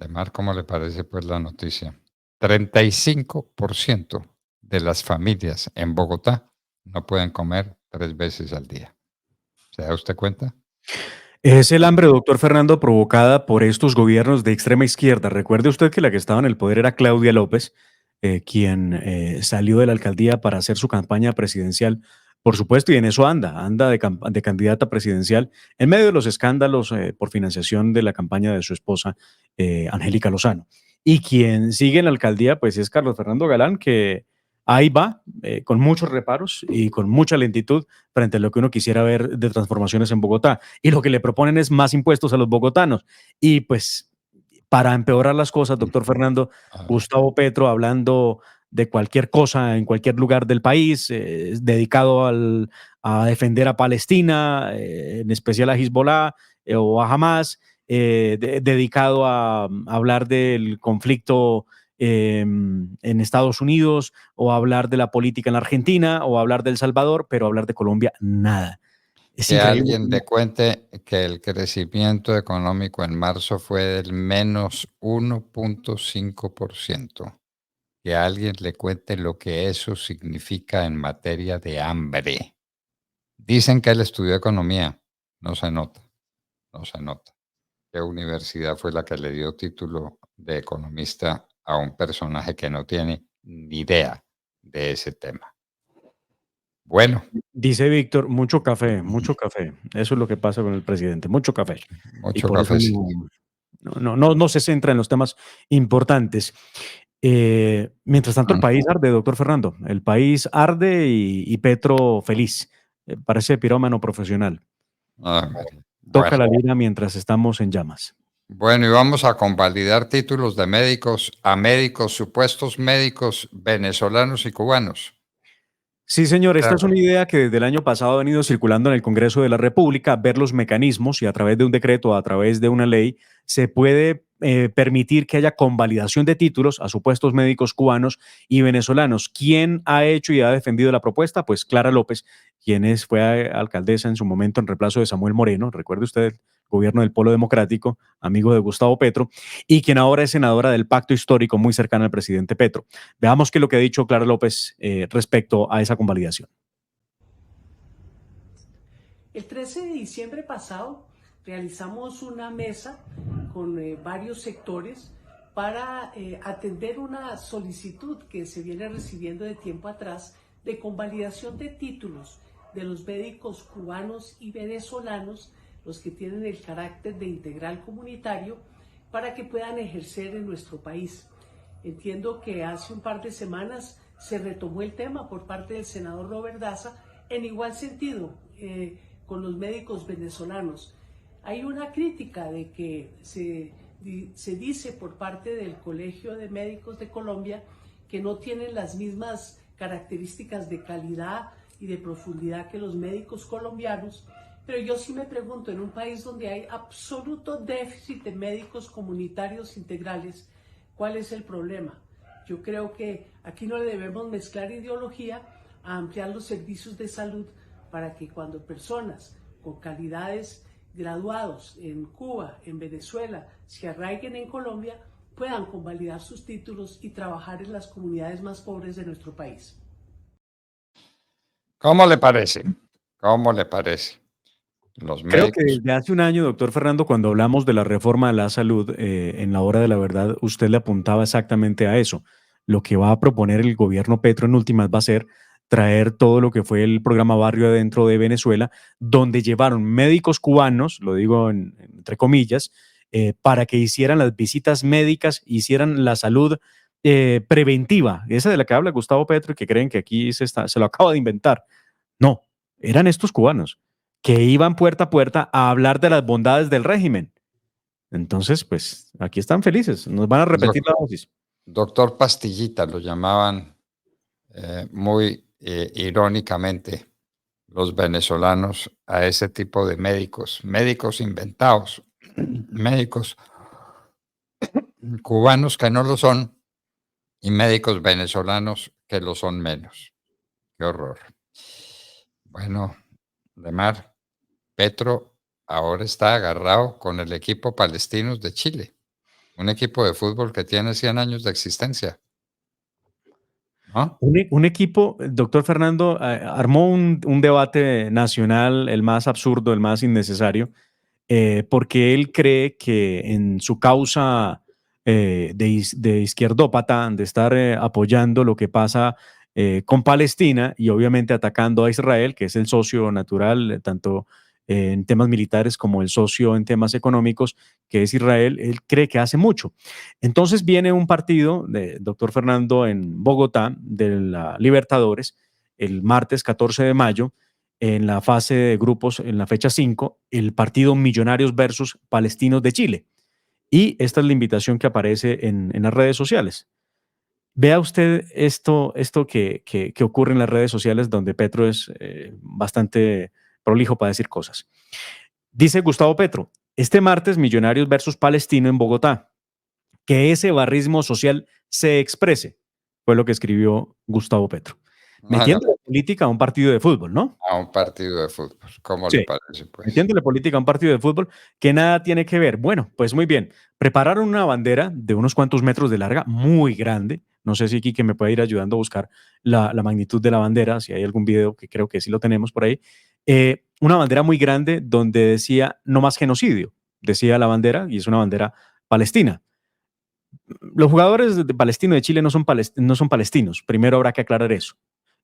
Mar, ¿cómo le parece pues la noticia? 35% de las familias en Bogotá no pueden comer 3 veces al día. ¿Se da usted cuenta? Es el hambre, doctor Fernando, provocada por estos gobiernos de extrema izquierda. Recuerde usted que la que estaba en el poder era Claudia López, quien salió de la alcaldía para hacer su campaña presidencial, por supuesto, y en eso anda de candidata presidencial en medio de los escándalos por financiación de la campaña de su esposa, Angélica Lozano. Y quien sigue en la alcaldía, pues es Carlos Fernando Galán, que ahí va, con muchos reparos y con mucha lentitud frente a lo que uno quisiera ver de transformaciones en Bogotá. Y lo que le proponen es más impuestos a los bogotanos. Y pues, para empeorar las cosas, Mm. doctor Fernando, Ah, Gustavo Petro hablando de cualquier cosa en cualquier lugar del país, dedicado a defender a Palestina, en especial a Hezbollah o a Hamas, dedicado a hablar del conflicto en Estados Unidos, o hablar de la política en la Argentina, o hablar de El Salvador, pero hablar de Colombia, nada. Es que increíble alguien le cómo. cuente que el crecimiento económico en marzo fue del -1.5%. Que alguien le cuente lo que eso significa en materia de hambre. Dicen que él estudió economía. No se nota, no se nota. ¿Qué universidad fue la que le dio título de economista a un personaje que no tiene ni idea de ese tema? Bueno, Dice Víctor, mucho café, mucho café. Eso es lo que pasa con el presidente, mucho café. Y mucho por eso cafecito. no se centra en los temas importantes. Mientras tanto, el Mm. país arde, doctor Fernando. El país arde y Petro feliz. Parece pirómano profesional. Ay, María. Toca Bueno, la lira mientras estamos en llamas. bueno, y vamos a convalidar títulos de médicos a médicos, supuestos médicos venezolanos y cubanos. Sí, señor, esta Claro. es una idea que desde el año pasado ha venido circulando en el Congreso de la República, ver los mecanismos y a través de un decreto, a través de una ley, se puede permitir que haya convalidación de títulos a supuestos médicos cubanos y venezolanos. ¿Quién ha hecho y ha defendido la propuesta? Pues Clara López, fue alcaldesa en su momento en reemplazo de Samuel Moreno, recuerde usted, el gobierno del Polo Democrático, amigo de Gustavo Petro, y quien ahora es senadora del Pacto Histórico muy cercana al presidente Petro. Veamos qué es lo que ha dicho Clara López respecto a esa convalidación. El 13 de diciembre pasado realizamos una mesa con varios sectores para atender una solicitud que se viene recibiendo de tiempo atrás de convalidación de títulos de los médicos cubanos y venezolanos, los que tienen el carácter de integral comunitario, para que puedan ejercer en nuestro país. Entiendo que hace un par de semanas se retomó el tema por parte del senador Robert Daza en igual sentido con los médicos venezolanos. Hay una crítica de que se dice por parte del Colegio de Médicos de Colombia que no tienen las mismas características de calidad y de profundidad que los médicos colombianos, pero yo sí me pregunto, en un país donde hay absoluto déficit de médicos comunitarios integrales, ¿cuál es el problema? Yo creo que aquí no le debemos mezclar ideología a ampliar los servicios de salud para que cuando personas con calidades graduados en Cuba, en Venezuela, se arraiguen en Colombia, puedan convalidar sus títulos y trabajar en las comunidades más pobres de nuestro país. ¿Cómo le parece? ¿Cómo le parece? Los Creo que médicos. desde hace un año, doctor Fernando, cuando hablamos de la reforma a la salud, en la hora de la verdad, usted le apuntaba exactamente a eso. Lo que va a proponer el gobierno Petro en últimas va a ser traer todo lo que fue el programa Barrio Adentro de Venezuela, donde llevaron médicos cubanos, lo digo entre comillas, para que hicieran las visitas médicas, hicieran la salud preventiva, esa de la que habla Gustavo Petro y que creen que aquí se lo acaba de inventar. No, eran estos cubanos que iban puerta a puerta a hablar de las bondades del régimen. Entonces, pues aquí están felices, nos van a repetir Doc- la dosis. Doctor Pastillita lo llamaban muy irónicamente los venezolanos a ese tipo de médicos, médicos inventados, médicos cubanos que no lo son y médicos venezolanos que lo son menos. Qué horror. Bueno, Lemar, Petro ahora está agarrado con el equipo Palestinos de Chile. Un equipo de fútbol que tiene 100 años de existencia, ¿no? Un equipo, doctor Fernando, armó un debate nacional, el más absurdo, el más innecesario, porque él cree que en su causa de izquierdópata, de estar apoyando lo que pasa con Palestina y obviamente atacando a Israel, que es el socio natural, tanto en temas militares como el socio en temas económicos, que es Israel, él cree que hace mucho. Entonces viene un partido, doctor Fernando, en Bogotá, de la Libertadores, el martes 14 de mayo, en la fase de grupos, en la fecha 5, el partido Millonarios versus Palestinos de Chile. Y esta es la invitación que aparece en las redes sociales. Vea usted esto que ocurre en las redes sociales, donde Petro es bastante prolijo para decir cosas. Dice Gustavo Petro, este martes Millonarios versus Palestino en Bogotá. Que ese barrismo social se exprese, fue lo que escribió Gustavo Petro. Metiendo la política a un partido de fútbol, ¿no? A un partido de fútbol, ¿cómo le Sí, parece, pues? metiéndole política a un partido de fútbol que nada tiene que ver. Bueno, pues muy bien. Prepararon una bandera de unos cuantos metros de larga, muy grande. No sé si Quique me puede ir ayudando a buscar la magnitud de la bandera, si hay algún video que creo que sí lo tenemos por ahí. Una bandera muy grande donde decía no más genocidio, decía la bandera, y es una bandera palestina. Los jugadores de Palestino de Chile no son palestinos. Primero habrá que aclarar eso.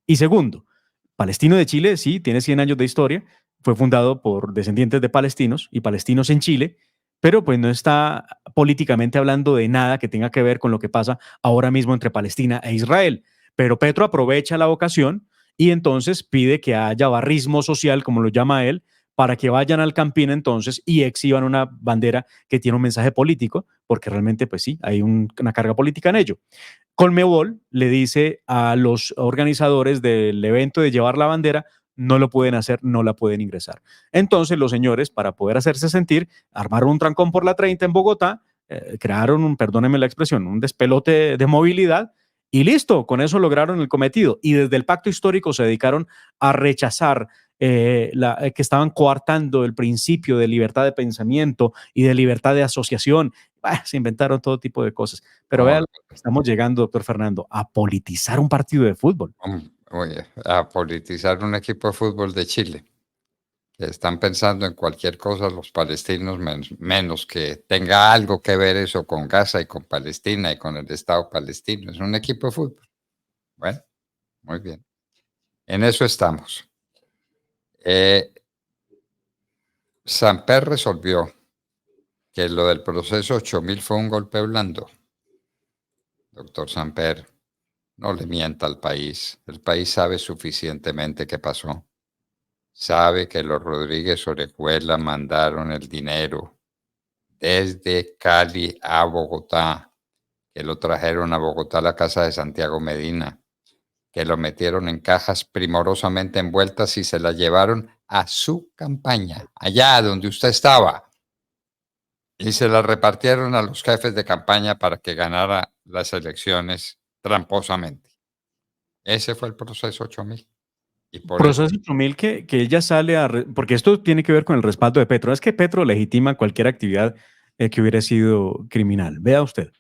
Y segundo, Palestino de Chile sí tiene 100 años de historia, fue fundado por descendientes de palestinos y palestinos en Chile, pero pues no está políticamente hablando de nada que tenga que ver con lo que pasa ahora mismo entre Palestina e Israel. Pero Petro aprovecha la ocasión y entonces pide que haya barrismo social, como lo llama él, para que vayan al Campín entonces y exhiban una bandera que tiene un mensaje político, porque realmente pues sí, hay una carga política en ello. Conmebol le dice a los organizadores del evento de llevar la bandera, no lo pueden hacer, no la pueden ingresar. Entonces los señores, para poder hacerse sentir, armaron un trancón por la 30 en Bogotá, crearon, perdónenme la expresión, un despelote de movilidad y listo, con eso lograron el cometido. Y desde el pacto histórico se dedicaron a rechazar que estaban coartando el principio de libertad de pensamiento y de libertad de asociación. Se inventaron todo tipo de cosas. Pero vean, estamos llegando, doctor Fernando, a politizar un partido de fútbol. Oye, a politizar un equipo de fútbol de Chile. Que están pensando en cualquier cosa los palestinos, menos que tenga algo que ver eso con Gaza y con Palestina y con el Estado palestino. Es un equipo de fútbol. Bueno, muy bien. En eso estamos. Samper resolvió que lo del proceso 8000 fue un golpe blando. Doctor Samper, no le mienta al país. El país sabe suficientemente qué pasó. Sabe que los Rodríguez Orejuela mandaron el dinero desde Cali a Bogotá, que lo trajeron a Bogotá a la casa de Santiago Medina, que lo metieron en cajas primorosamente envueltas y se la llevaron a su campaña, allá donde usted estaba. Y se la repartieron a los jefes de campaña para que ganara las elecciones tramposamente. Ese fue el proceso 8000. Y por proceso eso, 8000 que ella sale porque esto tiene que ver con el respaldo de Petro. Es que Petro legitima cualquier actividad que hubiera sido criminal. Vea usted.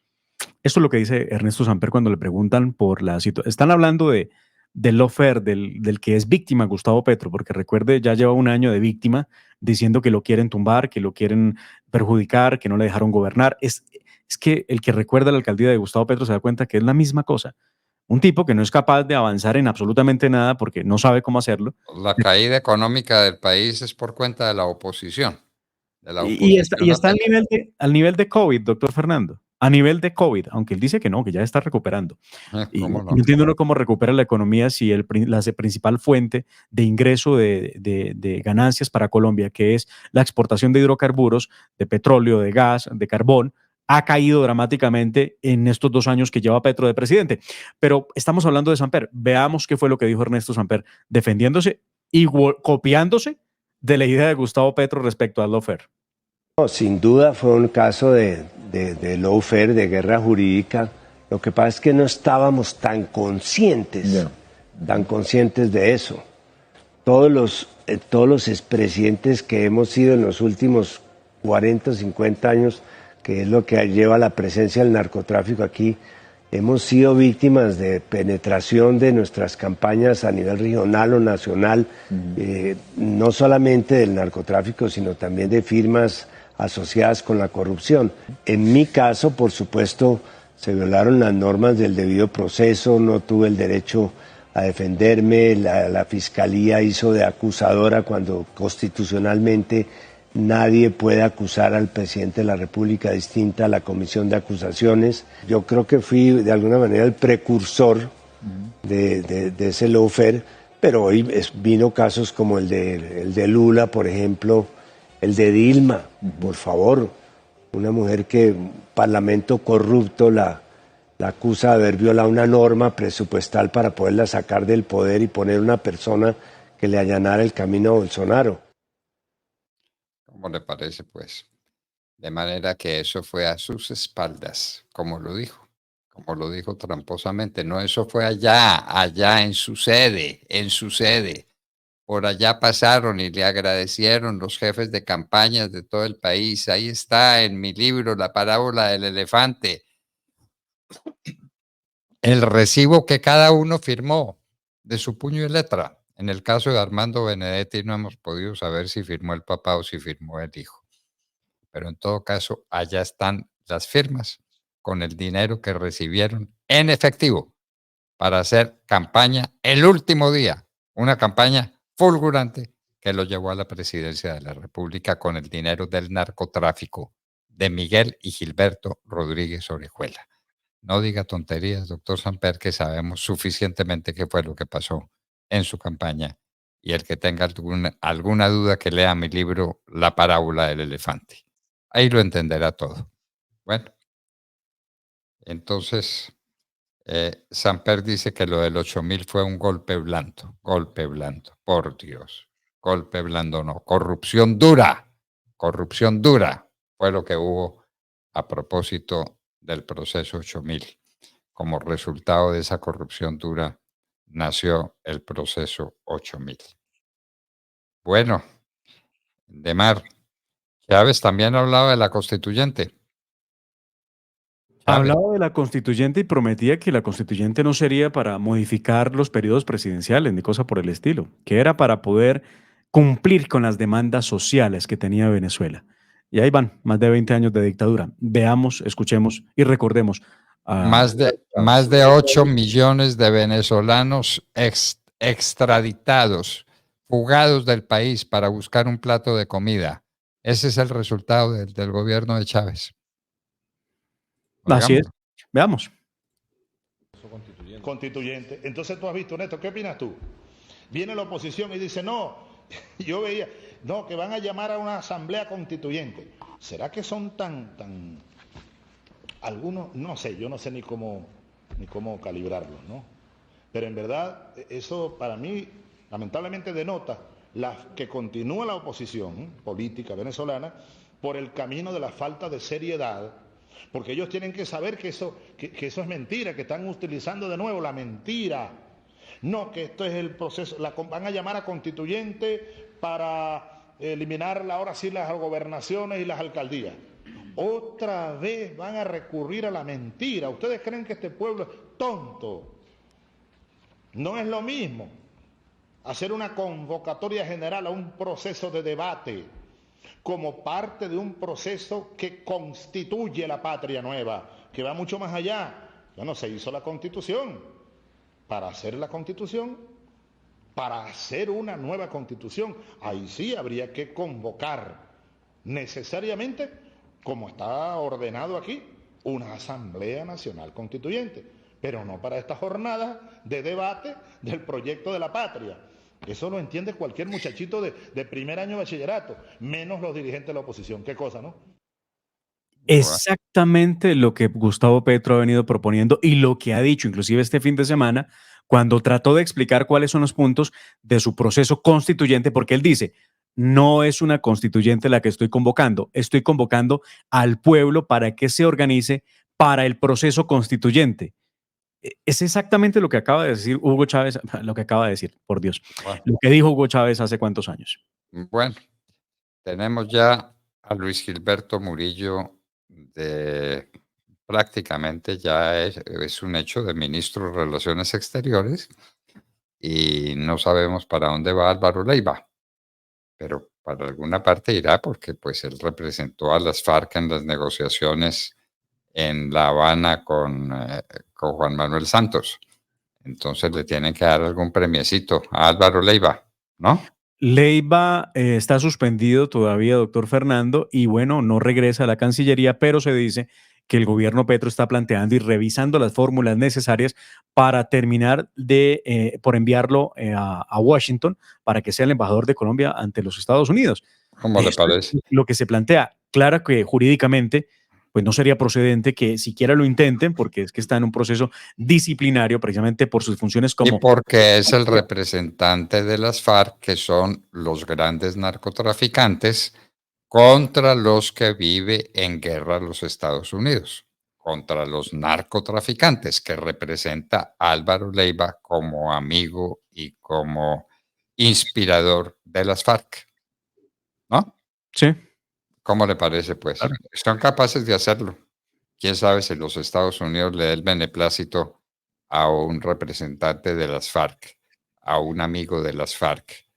Esto es lo que dice Ernesto Samper cuando le preguntan por la situación. Están hablando del lawfare, del que es víctima Gustavo Petro, porque recuerde, ya lleva un año de víctima diciendo que lo quieren tumbar, que lo quieren perjudicar, que no le dejaron gobernar. Es que el que recuerda la alcaldía de Gustavo Petro se da cuenta que es la misma cosa. Un tipo que no es capaz de avanzar en absolutamente nada porque no sabe cómo hacerlo. la caída económica del país es por cuenta de la oposición. Y está al nivel de COVID, doctor Fernando. A nivel de COVID, aunque él dice que no, que ya está recuperando. Y ¿Cómo no no? entiendo uno cómo recupera la economía si la principal fuente de ingreso de ganancias para Colombia, que es la exportación de hidrocarburos, de petróleo, de gas, de carbón, ha caído dramáticamente en estos 2 años que lleva Petro de presidente. Pero estamos hablando de Samper. Veamos qué fue lo que dijo Ernesto Samper, defendiéndose y copiándose de la idea de Gustavo Petro respecto al lawfare. No, sin duda fue un caso de lawfare, de guerra jurídica. Lo que pasa es que no estábamos tan conscientes de eso. Todos los expresidentes que hemos sido en los últimos 40 o 50 años que es lo que lleva a la presencia del narcotráfico aquí. Hemos sido víctimas de penetración de nuestras campañas a nivel regional o nacional, no solamente del narcotráfico, sino también de firmas asociadas con la corrupción. En mi caso, por supuesto, se violaron las normas del debido proceso, no tuve el derecho a defenderme, la fiscalía hizo de acusadora cuando constitucionalmente nadie puede acusar al presidente de la República distinta a la comisión de acusaciones. Yo creo que fui de alguna manera el precursor de ese lawfare, pero hoy vino casos como el de Lula, por ejemplo, el de Dilma, por favor, una mujer que un parlamento corrupto la acusa de haber violado una norma presupuestal para poderla sacar del poder y poner una persona que le allanara el camino a Bolsonaro. ¿Cómo le parece, pues? De manera que eso fue a sus espaldas, como lo dijo tramposamente. No, eso fue allá en su sede, Por allá pasaron y le agradecieron los jefes de campañas de todo el país. Ahí está en mi libro, La parábola del elefante. El recibo que cada uno firmó de su puño y letra. En el caso de Armando Benedetti no hemos podido saber si firmó el papá o si firmó el hijo. Pero en todo caso, allá están las firmas con el dinero que recibieron en efectivo para hacer campaña el último día. Una campaña fulgurante que lo llevó a la presidencia de la República con el dinero del narcotráfico de Miguel y Gilberto Rodríguez Orejuela. No diga tonterías, doctor Samper, que sabemos suficientemente qué fue lo que pasó en su campaña. Y el que tenga alguna duda que lea mi libro La parábola del elefante. Ahí lo entenderá todo. Bueno, entonces Samper dice que lo del 8.000 fue un golpe blando, por Dios. Golpe blando no, corrupción dura fue lo que hubo a propósito del proceso 8.000. Como resultado de esa corrupción dura nació el proceso 8.000. Bueno, Demar, Chávez también hablaba de la constituyente. Hablaba de la constituyente y prometía que la constituyente no sería para modificar los periodos presidenciales ni cosa por el estilo, que era para poder cumplir con las demandas sociales que tenía Venezuela. Y ahí van, más de 20 años de dictadura. Veamos, escuchemos y recordemos. Más de 8 millones de venezolanos extraditados, fugados del país para buscar un plato de comida. Ese es el resultado del gobierno de Chávez. Así es. Veamos. Constituyente. Entonces tú has visto, Néstor, ¿qué opinas tú? Viene la oposición y dice, no, yo veía, no, que van a llamar a una asamblea constituyente. ¿Será que son tan algunos, no sé, yo no sé ni cómo calibrarlos, ¿no? Pero en verdad, eso para mí, lamentablemente denota que continúa la oposición política venezolana por el camino de la falta de seriedad, porque ellos tienen que saber que eso es mentira, que están utilizando de nuevo la mentira. No, que esto es el proceso, van a llamar a constituyente para eliminar ahora sí las gobernaciones y las alcaldías. Otra vez van a recurrir a la mentira. ¿Ustedes creen que este pueblo es tonto? No es lo mismo hacer una convocatoria general a un proceso de debate como parte de un proceso que constituye la patria nueva, que va mucho más allá. Bueno, se hizo la Constitución. Para hacer la Constitución, para hacer una nueva Constitución, ahí sí habría que convocar necesariamente, como está ordenado aquí, una Asamblea Nacional Constituyente, pero no para esta jornada de debate del proyecto de la patria. Eso lo entiende cualquier muchachito de primer año de bachillerato, menos los dirigentes de la oposición. ¿Qué cosa, no? Exactamente lo que Gustavo Petro ha venido proponiendo y lo que ha dicho inclusive este fin de semana cuando trató de explicar cuáles son los puntos de su proceso constituyente, porque él dice, no es una constituyente la que estoy convocando al pueblo para que se organice para el proceso constituyente. Es exactamente lo que acaba de decir Hugo Chávez, lo que acaba de decir, por Dios, lo que dijo Hugo Chávez hace cuántos años. Bueno, tenemos ya a Luis Gilberto Murillo prácticamente ya es un hecho de ministro de Relaciones Exteriores y no sabemos para dónde va Álvaro Leiva, pero para alguna parte irá porque pues él representó a las FARC en las negociaciones en La Habana con Juan Manuel Santos. Entonces le tienen que dar algún premiecito a Álvaro Leiva, ¿no? Leiva está suspendido todavía, doctor Fernando, y bueno, no regresa a la Cancillería, pero se dice que el gobierno Petro está planteando y revisando las fórmulas necesarias para terminar por enviarlo a Washington para que sea el embajador de Colombia ante los Estados Unidos. ¿Cómo le Esto es parece? lo que se plantea. Claro que jurídicamente pues no sería procedente que siquiera lo intenten, porque es que está en un proceso disciplinario precisamente por sus funciones Y como... porque es el representante de las FARC, que son los grandes narcotraficantes contra los que vive en guerra los Estados Unidos, contra los narcotraficantes que representa Álvaro Leiva como amigo y como inspirador de las FARC, ¿no? Sí, ¿Cómo le parece, pues? claro. Son capaces de hacerlo. Quién sabe si los Estados Unidos le da el beneplácito a un representante de las FARC, a un amigo de las FARC,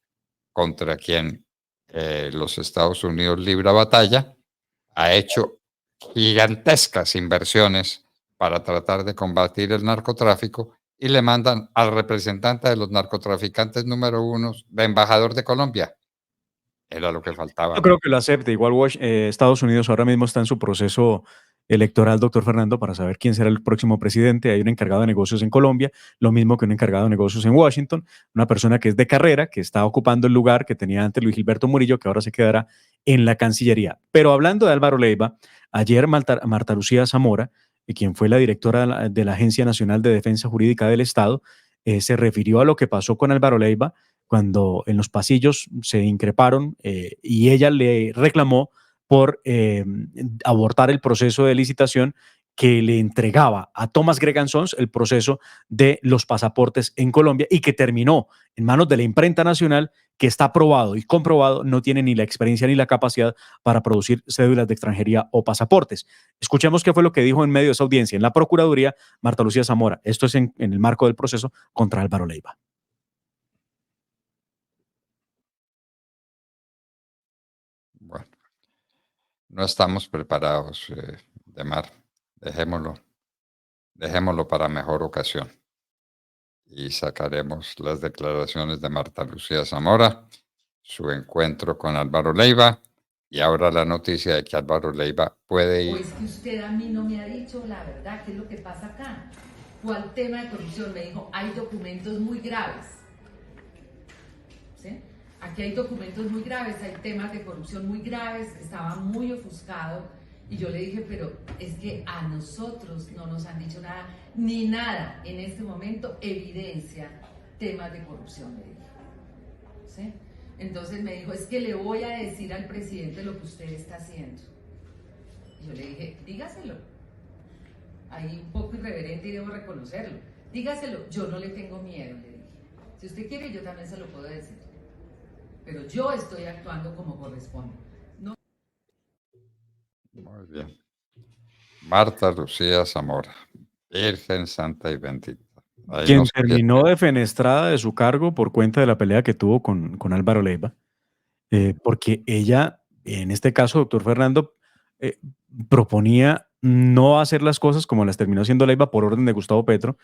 contra quien los Estados Unidos libra batalla, ha hecho gigantescas inversiones para tratar de combatir el narcotráfico y le mandan al representante de los narcotraficantes número 1 de embajador de Colombia. Era lo que faltaba, Yo ¿no? creo que lo acepte. Igual Estados Unidos ahora mismo está en su proceso electoral, doctor Fernando, para saber quién será el próximo presidente. Hay un encargado de negocios en Colombia, lo mismo que un encargado de negocios en Washington, una persona que es de carrera, que está ocupando el lugar que tenía antes Luis Gilberto Murillo, que ahora se quedará en la Cancillería. Pero hablando de Álvaro Leiva, ayer Marta Lucía Zamora, quien fue la directora de la Agencia Nacional de Defensa Jurídica del Estado, se refirió a lo que pasó con Álvaro Leiva cuando en los pasillos se increparon y ella le reclamó por abortar el proceso de licitación que le entregaba a Thomas Gregan Sons el proceso de los pasaportes en Colombia y que terminó en manos de la imprenta nacional, que está probado y comprobado no tiene ni la experiencia ni la capacidad para producir cédulas de extranjería o pasaportes. Escuchemos qué fue lo que dijo en medio de esa audiencia en la Procuraduría Marta Lucía Zamora. Esto es en el marco del proceso contra Álvaro Leiva. Bueno, no estamos preparados, Demar. Dejémoslo para mejor ocasión. Y sacaremos las declaraciones de Marta Lucía Zamora, su encuentro con Álvaro Leiva y ahora la noticia de que Álvaro Leiva puede ir. O es que usted a mí no me ha dicho la verdad, ¿qué es lo que pasa acá? ¿Cuál tema de corrupción? Me dijo, hay documentos muy graves. ¿Sí? Aquí hay documentos muy graves, hay temas de corrupción muy graves, estaba muy ofuscado y yo le dije, pero es que a nosotros no nos han dicho nada, ni nada en este momento evidencia temas de corrupción, me dijo. ¿Sí? Entonces me dijo, es que le voy a decir al presidente lo que usted está haciendo. Y yo le dije, dígaselo. Ahí un poco irreverente y debo reconocerlo. Dígaselo, yo no le tengo miedo, le dije. Si usted quiere, yo también se lo puedo decir. Pero yo estoy actuando como corresponde. No. Muy bien. Marta Lucía Zamora, Virgen Santa y Bendita. Ahí Quien no se terminó pierde. defenestrada de su cargo por cuenta de la pelea que tuvo con Álvaro Leiva, porque ella, en este caso, doctor Fernando, proponía no hacer las cosas como las terminó haciendo Leiva por orden de Gustavo Petro,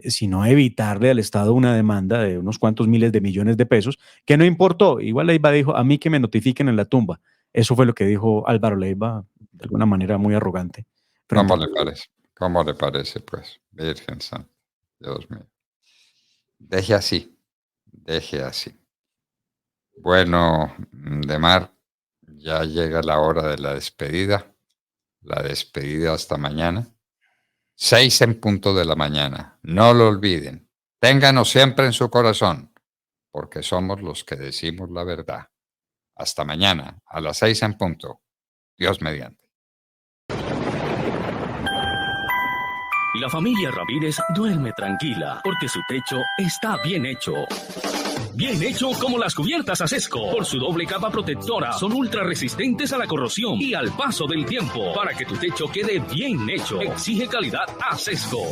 sino evitarle al Estado una demanda de unos cuantos miles de millones de pesos, que no importó. Igual Leiva dijo, a mí que me notifiquen en la tumba. Eso fue lo que dijo Álvaro Leiva, de alguna manera muy arrogante. ¿Cómo le parece? ¿Cómo le parece, pues? Virgen Santa, Dios mío. Deje así, deje así. Bueno, Demar, ya llega la hora de la despedida hasta mañana. 6 en punto de la mañana. No lo olviden. Ténganos siempre en su corazón, porque somos los que decimos la verdad. Hasta mañana, a las 6 en punto. Dios mediante. La familia Ramírez duerme tranquila porque su techo está bien hecho. Bien hecho como las cubiertas Acesco. Por su doble capa protectora, son ultra resistentes a la corrosión y al paso del tiempo. Para que tu techo quede bien hecho, exige calidad Acesco.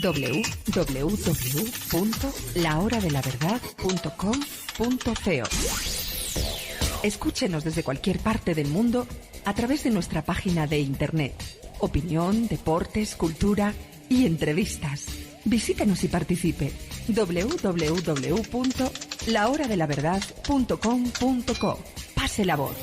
www.lahoradelaverdad.com.co. Escúchenos desde cualquier parte del mundo a través de nuestra página de internet. Opinión, deportes, cultura y entrevistas. Visítenos y participe. www.lahoradelaverdad.com.co. Pase la voz.